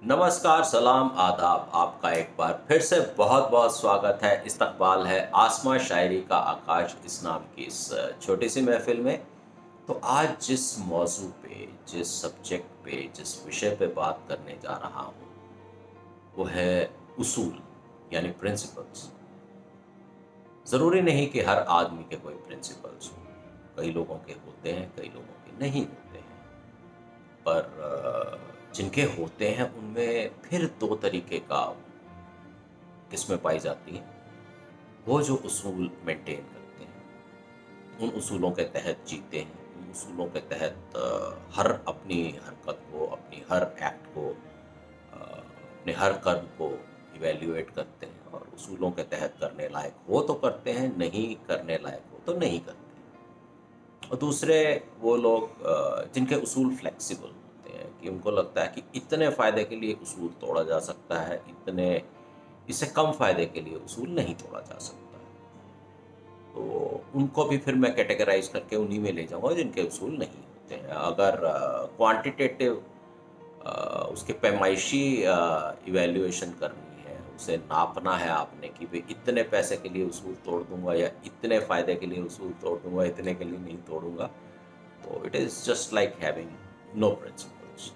नमस्कार, सलाम, आदाब। आपका एक बार फिर से बहुत बहुत स्वागत है। इस्तकबाल है आसमां शायरी का आकाश इस नाम की इस छोटी सी महफिल में। तो आज जिस मौजू पे, जिस सब्जेक्ट पे, जिस विषय पे बात करने जा रहा हूँ वो है उसूल, यानी प्रिंसिपल्स। ज़रूरी नहीं कि हर आदमी के कोई प्रिंसिपल्स हों। कई लोगों के होते हैं, कई लोगों के नहीं होते हैं। पर जिनके होते हैं उनमें फिर दो तरीके का किस्में पाई जाती हैं। वो जो उसूल मेंटेन करते हैं, उन उसूलों के तहत जीते हैं, उन उसूलों के तहत हर अपनी हरकत को, अपनी हर एक्ट को, अपने हर कर्म को इवैल्यूएट करते हैं और उसूलों के तहत करने लायक हो तो करते हैं, नहीं करने लायक हो तो नहीं करते। और दूसरे वो लोग जिनके उसूल फ्लेक्सिबल होते हैं कि उनको लगता है कि इतने फ़ायदे के लिए उसूल तोड़ा जा सकता है, इतने इससे कम फ़ायदे के लिए उसूल नहीं तोड़ा जा सकता है। तो उनको भी फिर मैं कैटेगराइज करके उन्हीं में ले जाऊंगा जिनके उसूल नहीं होते हैं। अगर क्वांटिटेटिव उसके पैमाइशी इवैल्यूएशन करनी है, उसे नापना है आपने कि भाई इतने पैसे के लिए उसूल तोड़ दूंगा या इतने फ़ायदे के लिए उसूल तोड़ दूंगा, इतने के लिए नहीं तोड़ूंगा, तो it is just like having no principles,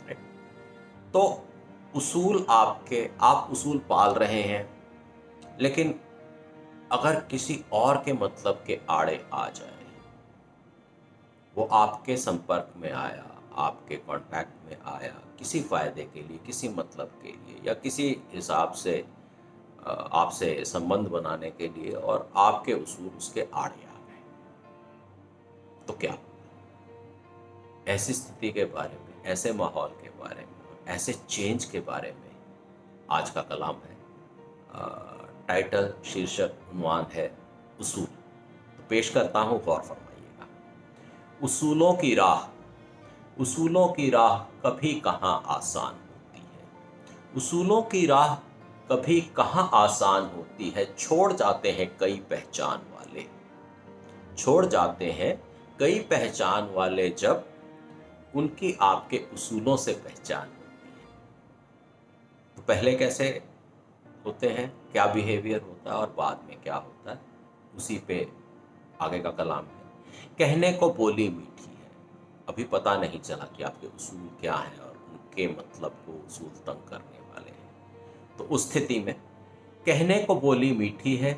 right. तो उसूल आपके, आप उसूल पाल रहे हैं, लेकिन अगर किसी और के मतलब के आड़े आ जाए, वो आपके संपर्क में आया, आपके कांटेक्ट में आया किसी फ़ायदे के लिए, किसी मतलब के लिए या किसी हिसाब से आपसे संबंध बनाने के लिए, और आपके उसूल उसके आड़े आ गए, तो क्या? ऐसी स्थिति के बारे में, ऐसे माहौल के बारे में, ऐसे चेंज के बारे में आज का कलाम है। टाइटल, शीर्षक, उन्वान है उसूल। तो पेश करता हूँ, गौर फरमाइएगा। उसूलों की राह, उसूलों की राह कभी कहाँ आसान होती है। उसूलों की राह कभी कहाँ आसान होती है। छोड़ जाते हैं कई पहचान वाले, छोड़ जाते हैं कई पहचान वाले, जब उनकी आपके उसूलों से पहचान होती है। तो पहले कैसे होते हैं, क्या बिहेवियर होता है और बाद में क्या होता है, उसी पे आगे का कलाम है। कहने को बोली मीठी है, अभी पता नहीं चला कि आपके उसूल क्या हैं और उनके मतलब को उसूल तंग करने वाले हैं। तो उस स्थिति में कहने को बोली मीठी है,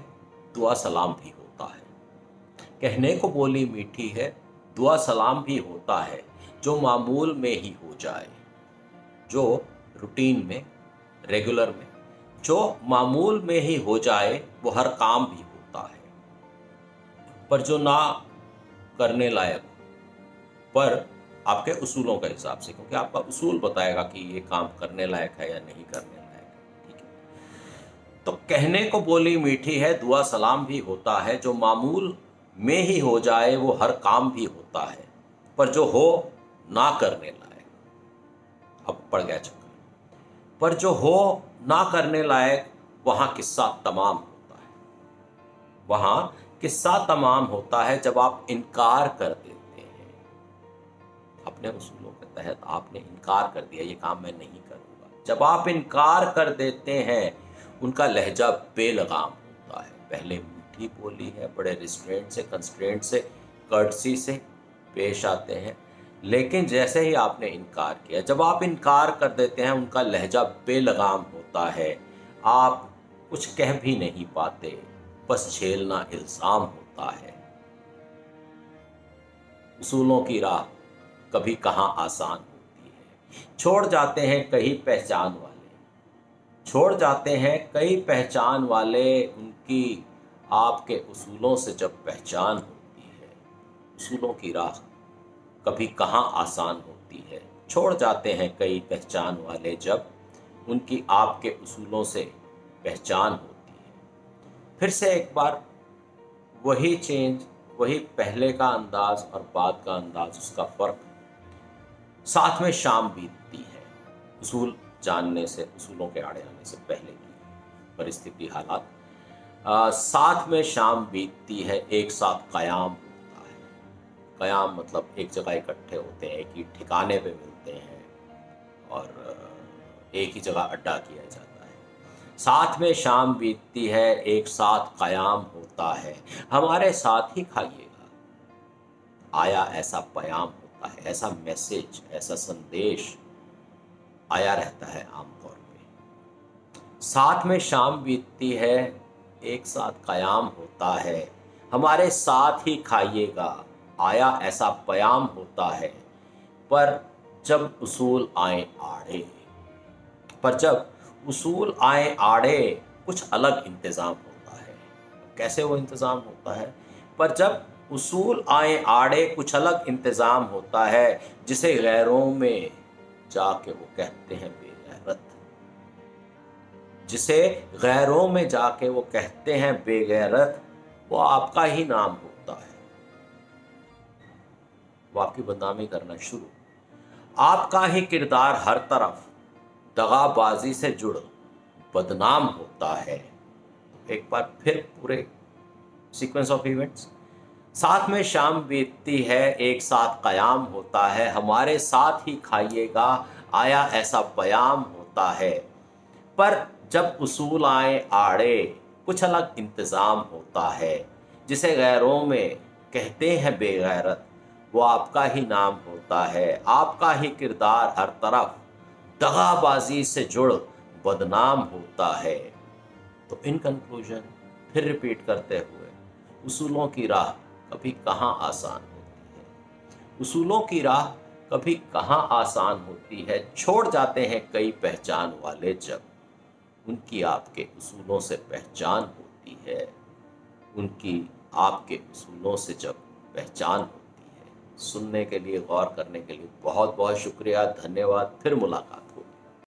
दुआ सलाम भी होता है। कहने को बोली मीठी है, दुआ सलाम भी होता है। जो मामूल में ही हो जाए, जो रूटीन में, रेगुलर में, जो मामूल में ही हो जाए, वो हर काम भी होता है। पर जो ना करने लायक हो, पर आपके उसूलों के हिसाब से, क्योंकि आपका उसूल बताएगा कि ये काम करने लायक है या नहीं करने लायक है, ठीक है। तो कहने को बोली मीठी है, दुआ सलाम भी होता है। जो मामूल में ही हो जाए, वो हर काम भी होता है। पर जो हो ना करने लायक, अब पड़ गया चक्कर, पर जो हो ना करने लायक, वहां किस्सा तमाम होता है। वहां किस्सा तमाम होता है जब आप इनकार कर देते हैं। अपने उसूलों के तहत आपने इनकार कर दिया, ये काम मैं नहीं करूंगा। जब आप इनकार कर देते हैं, उनका लहजा बेलगाम होता है। पहले मीठी बोली है, बड़े रिस्ट्रेंट से, कंस्ट्रेंट से, कर्टसी से पेश आते हैं, लेकिन जैसे ही आपने इनकार किया, जब आप इनकार कर देते हैं, उनका लहजा बेलगाम होता है। आप कुछ कह भी नहीं पाते, बस झेलना इल्ज़ाम होता है। उसूलों की राह कभी कहाँ आसान होती है। छोड़ जाते हैं कई पहचान वाले, छोड़ जाते हैं कई पहचान वाले, उनकी आपके उसूलों से जब पहचान होती है। उसूलों की राह कभी कहाँ आसान होती है। छोड़ जाते हैं कई पहचान वाले, जब उनकी आपके उसूलों से पहचान होती है। फिर से एक बार वही चेंज, वही पहले का अंदाज और बाद का अंदाज, उसका फ़र्क। साथ में शाम बीतती है, उसूल जानने से, उसूलों के आड़े आने से पहले की परिस्थिति, हालात। साथ में शाम बीतती है, एक साथ क़याम होता है। क़याम मतलब एक जगह इकट्ठे होते हैं, एक ही ठिकाने पे मिलते हैं और एक ही जगह अड्डा किया जाता है। साथ में शाम बीतती है, एक साथ कयाम होता है, हमारे साथ ही खाइएगा। आया ऐसा प्याम होता है, ऐसा मैसेज, ऐसा संदेश आया रहता है आमतौर पे। साथ में शाम बीतती है, एक साथ कयाम होता है, हमारे साथ ही खाइएगा। आया ऐसा प्याम होता है, पर जब उसूल आए आड़े, पर जब उसूल आए आड़े कुछ अलग इंतज़ाम होता है। कैसे वो इंतज़ाम होता है? पर जब उसूल आए आड़े कुछ अलग इंतज़ाम होता है, जिसे गैरों में जाके वो कहते हैं बेगैरत। जिसे गैरों में जाके वो कहते हैं बेगैरत, वो आपका ही नाम होता है। वो आपकी बदनामी करना शुरू। आपका ही किरदार हर तरफ दगाबाजी से जुड़ बदनाम होता है। एक बार फिर पूरे सीक्वेंस ऑफ इवेंट्स। साथ में शाम बीतती है, एक साथ कयाम होता है, हमारे साथ ही खाइएगा। आया ऐसा प्याम होता है, पर जब उसूल आए आड़े कुछ अलग इंतज़ाम होता है, जिसे गैरों में कहते हैं बेगैरत, वो आपका ही नाम होता है। आपका ही किरदार हर तरफ दगाबाजी से जुड़ बदनाम होता है। तो इन कंक्लूजन फिर रिपीट करते हुए, उसूलों की राह कभी कहाँ आसान होती है। उसूलों की राह कभी कहाँ आसान होती है। छोड़ जाते हैं कई पहचान वाले जब उनकी आपके उसूलों से पहचान होती है। उनकी आपके उसूलों से जब पहचान होती है। सुनने के लिए, गौर करने के लिए बहुत बहुत शुक्रिया, धन्यवाद। फिर मुलाकात।